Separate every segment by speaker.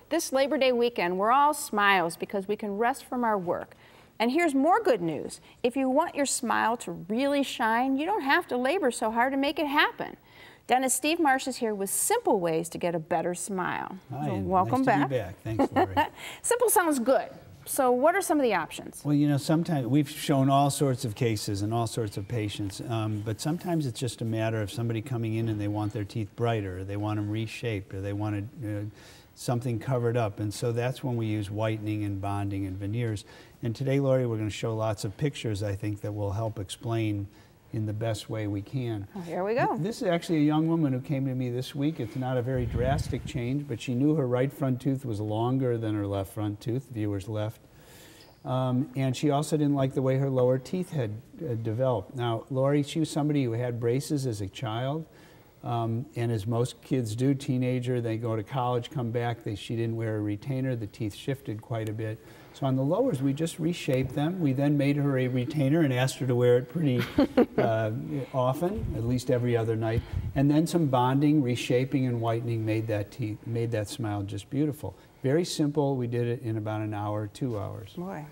Speaker 1: This Labor Day weekend, we're all smiles because we can rest from our work. And here's more good news. If you want your smile to really shine, you don't have to labor so hard to make it happen. Dentist Steve Marsh is here with simple ways to get a better smile.
Speaker 2: Hi,
Speaker 1: So welcome
Speaker 2: nice
Speaker 1: back.
Speaker 2: to be back. Thanks, Lori.
Speaker 1: Simple sounds good. So what are some of the options?
Speaker 2: Well, you know, sometimes we've shown all sorts of cases and all sorts of patients, but sometimes it's just a matter of somebody coming in and they want their teeth brighter, or they want them reshaped, or they want something covered up. And so that's when we use whitening and bonding and veneers. And today, Lori, we're going to show lots of pictures, I think, that will help explain in the best way we can.
Speaker 1: Well, here we go.
Speaker 2: This is actually a young woman who came to me this week. It's not a very drastic change, but she knew her right front tooth was longer than her left front tooth, viewers left. And she also didn't like the way her lower teeth had developed. Now, Lori, she was somebody who had braces as a child, and as most kids do, teenager, they go to college, come back, she didn't wear a retainer, the teeth shifted quite a bit. So on the lowers, we just reshaped them. We then made her a retainer and asked her to wear it pretty often, at least every other night. And then some bonding, reshaping, and whitening made that smile just beautiful. Very simple. We did it in about an hour, 2 hours.
Speaker 1: Boy.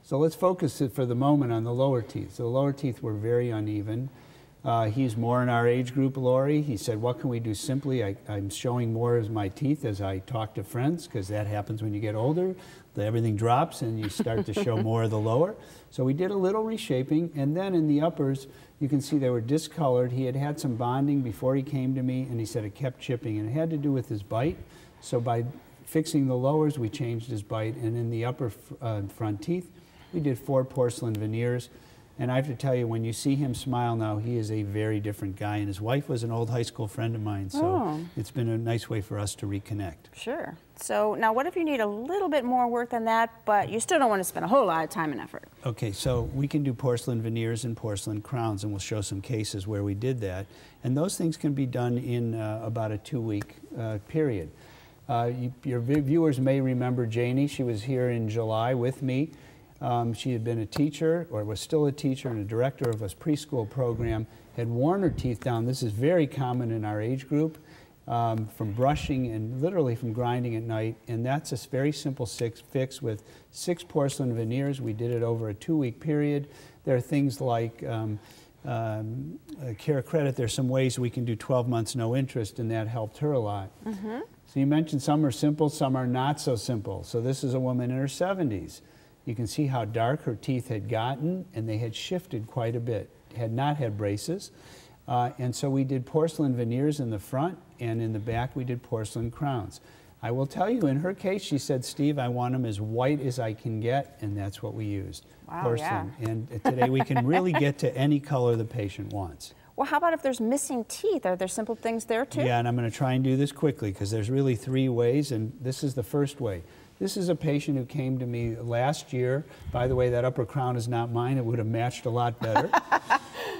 Speaker 2: So let's focus it for the moment on the lower teeth. So the lower teeth were very uneven. He's more in our age group, Lori. He said, what can we do simply? I'm showing more of my teeth as I talk to friends, because that happens when you get older. Everything drops and you start to show more of the lower. So we did a little reshaping, and then in the uppers, you can see they were discolored. He had had some bonding before he came to me, and he said it kept chipping, and it had to do with his bite. So by fixing the lowers, we changed his bite, and in the upper front teeth, we did 4 porcelain veneers. And I have to tell you, when you see him smile now, he is a very different guy. And his wife was an old high school friend of mine, so it's been a nice way for us to reconnect.
Speaker 1: Sure. So now what if you need a little bit more work than that, but you still don't want to spend a whole lot of time and effort?
Speaker 2: Okay, so we can do porcelain veneers and porcelain crowns, and we'll show some cases where we did that. And those things can be done in about a 2-week period. Your viewers may remember Janie. She was here in July with me. She had been a teacher, or was still a teacher and a director of a preschool program, had worn her teeth down. This is very common in our age group, from brushing and literally from grinding at night. And that's a very simple fix with 6 porcelain veneers. We did it over a 2-week period. There are things like Care Credit. There's some ways we can do 12 months no interest, and that helped her a lot. So you mentioned some are simple, some are not so simple. So this is a woman in her 70s. You can see how dark her teeth had gotten, and they had shifted quite a bit, had not had braces. And so we did porcelain veneers in the front, and in the back we did porcelain crowns. I will tell you, in her case, she said, Steve, I want them as white as I can get, and that's what we used, porcelain.
Speaker 1: Yeah.
Speaker 2: And today we can really get to any color the patient wants.
Speaker 1: Well, how about if there's missing teeth? Are there simple things there too?
Speaker 2: Yeah, and I'm going to try and do this quickly, because there's really 3 ways, and this is the first way. This is a patient who came to me last year. By the way, that upper crown is not mine. It would have matched a lot better.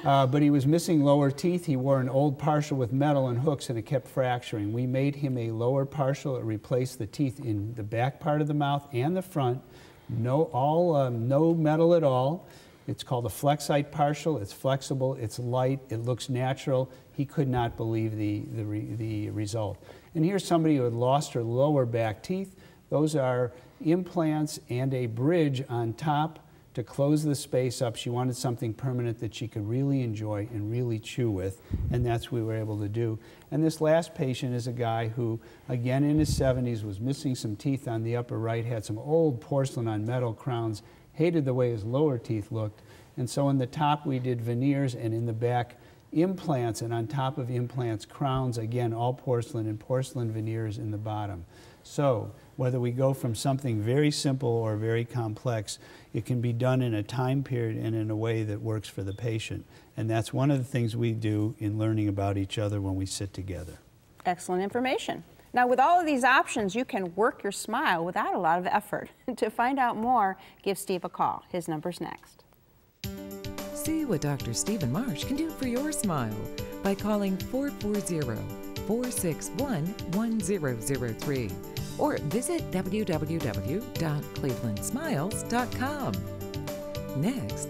Speaker 2: But he was missing lower teeth. He wore an old partial with metal and hooks, and it kept fracturing. We made him a lower partial. It replaced the teeth in the back part of the mouth and the front. No metal at all. It's called a Flexite partial. It's flexible. It's light. It looks natural. He could not believe the result. And here's somebody who had lost her lower back teeth. Those are implants and a bridge on top to close the space up. She wanted something permanent that she could really enjoy and really chew with, and that's what we were able to do. And this last patient is a guy who, again in his 70s, was missing some teeth on the upper right, had some old porcelain on metal crowns, hated the way his lower teeth looked. And so in the top we did veneers, and in the back implants, and on top of implants crowns, again all porcelain, and porcelain veneers in the bottom. So whether we go from something very simple or very complex, it can be done in a time period and in a way that works for the patient. And that's one of the things we do in learning about each other when we sit together.
Speaker 1: Excellent information. Now, with all of these options, you can work your smile without a lot of effort. To find out more, give Steve a call. His number's next.
Speaker 3: See what Dr. Stephen Marsh can do for your smile by calling 440-461-1003 or visit www.clevelandsmiles.com. Next,